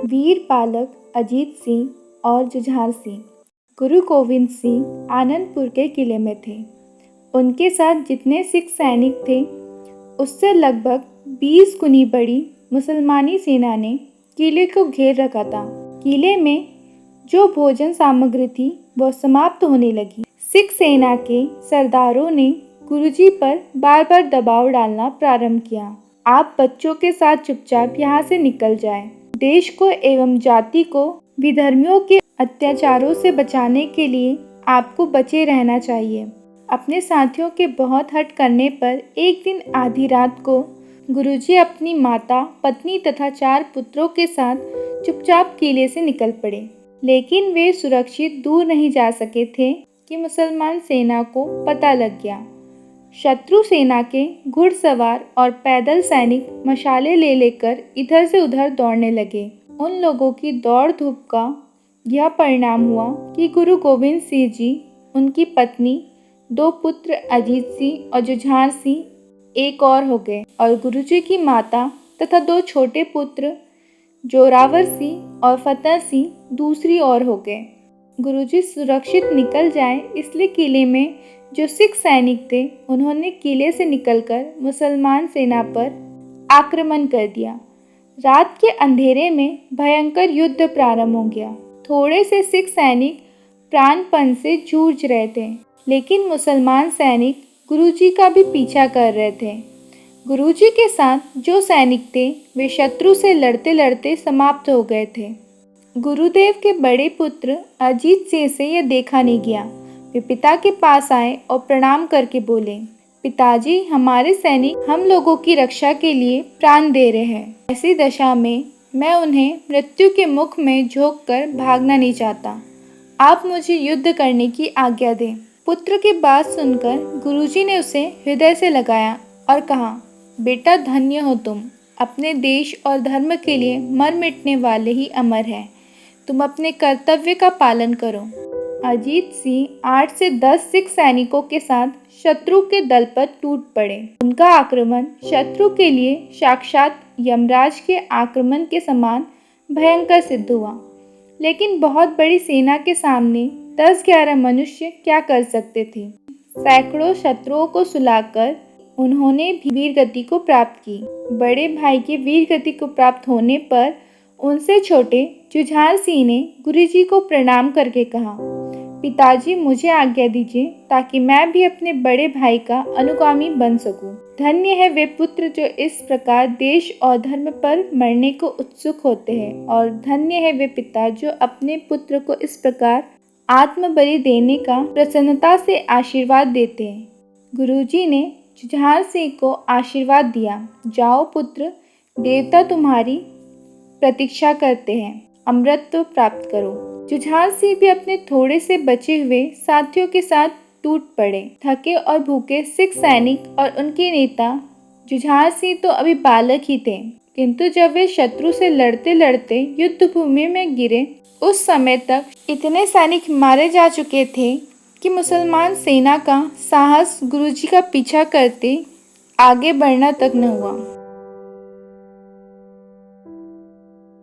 वीर बालक अजीत सिंह और जुझार सिंह गुरु गोविंद सिंह आनंदपुर के किले में थे। उनके साथ जितने सिख सैनिक थे उससे लगभग 20 गुनी बड़ी मुसलमानी सेना ने किले को घेर रखा था। किले में जो भोजन सामग्री थी वह समाप्त होने लगी। सिख सेना के सरदारों ने गुरुजी पर बार बार दबाव डालना प्रारंभ किया। आप बच्चों के साथ चुपचाप यहाँ से निकल जाएं। देश को एवं जाति को विधर्मियों के अत्याचारों से बचाने के लिए आपको बचे रहना चाहिए। अपने साथियों के बहुत हट करने पर एक दिन आधी रात को गुरुजी अपनी माता, पत्नी तथा 4 पुत्रों के साथ चुपचाप किले से निकल पड़े। लेकिन वे सुरक्षित दूर नहीं जा सके थे कि मुसलमान सेना को पता लग गया। शत्रु सेना के घुड़सवार और पैदल सैनिक मशाले ले लेकर इधर से उधर दौड़ने लगे। उन लोगों की दौड़ धूप का यह परिणाम हुआ कि गुरु गोविंद सिंह जी, उनकी पत्नी, 2 पुत्र अजीत सिंह और जुझार सिंह एक और हो गए और गुरुजी की माता तथा 2 छोटे पुत्र जोरावर सिंह और फतेह सिंह दूसरी ओर हो गए। गुरुजी सुरक्षित निकल जाएं इसलिए किले में जो सिख सैनिक थे उन्होंने किले से निकलकर मुसलमान सेना पर आक्रमण कर दिया। रात के अंधेरे में भयंकर युद्ध प्रारंभ हो गया। थोड़े से सिख सैनिक प्राणपण से जूझ रहे थे, लेकिन मुसलमान सैनिक गुरुजी का भी पीछा कर रहे थे। गुरुजी के साथ जो सैनिक थे वे शत्रु से लड़ते लड़ते समाप्त हो गए थे। गुरुदेव के बड़े पुत्र अजीत सिंह से यह देखा नहीं गया। वे पिता के पास आए और प्रणाम करके बोले, पिताजी, हमारे सैनिक हम लोगों की रक्षा के लिए प्राण दे रहे हैं। ऐसी दशा में मैं उन्हें मृत्यु के मुख में झोंक कर भागना नहीं चाहता। आप मुझे युद्ध करने की आज्ञा दें। पुत्र की बात सुनकर गुरुजी ने उसे हृदय से लगाया और कहा, बेटा, धन्य हो तुम। अपने देश और धर्म के लिए मर मिटने वाले ही अमर हैं। तुम अपने कर्तव्य का पालन करो। अजीत सिंह 8 से 10 सिख सैनिकों के साथ शत्रु के दल पर टूट पड़े। उनका आक्रमण शत्रु के लिए साक्षात यमराज के आक्रमण के समान भयंकर सिद्ध हुआ। लेकिन बहुत बड़ी सेना के सामने 10-11 मनुष्य क्या कर सकते थे। सैकड़ों शत्रुओं को सुलाकर उन्होंने भी वीरगति को प्राप्त की। बड़े भाई के वीरगति को प्राप्त होने पर उनसे छोटे जुझार सिंह ने गुरुजी को प्रणाम करके कहा, पिताजी, मुझे आज्ञा दीजिए ताकि मैं भी अपने बड़े भाई का अनुगामी बन सकूं। धन्य है वे पुत्र जो इस प्रकार देश और धर्म पर मरने को उत्सुक होते हैं, और धन्य है वे पिता जो अपने पुत्र को इस प्रकार आत्मबलि देने का प्रसन्नता से आशीर्वाद देते हैं। गुरुजी ने जुझार सिंह को आशीर्वाद दिया, जाओ पुत्र, देवता तुम्हारी प्रतीक्षा करते हैं, अमृत प्राप्त करो। जुझार सिंह भी अपने थोड़े से बचे हुए साथियों के साथ टूट पड़े। थके और भूखे सिख सैनिक और उनके नेता जुझार सिंह तो अभी बालक ही थे, किंतु जब वे शत्रु से लड़ते लड़ते युद्ध भूमि में गिरे, उस समय तक इतने सैनिक मारे जा चुके थे कि मुसलमान सेना का साहस गुरुजी का पीछा करते आगे बढ़ना तक न हुआ।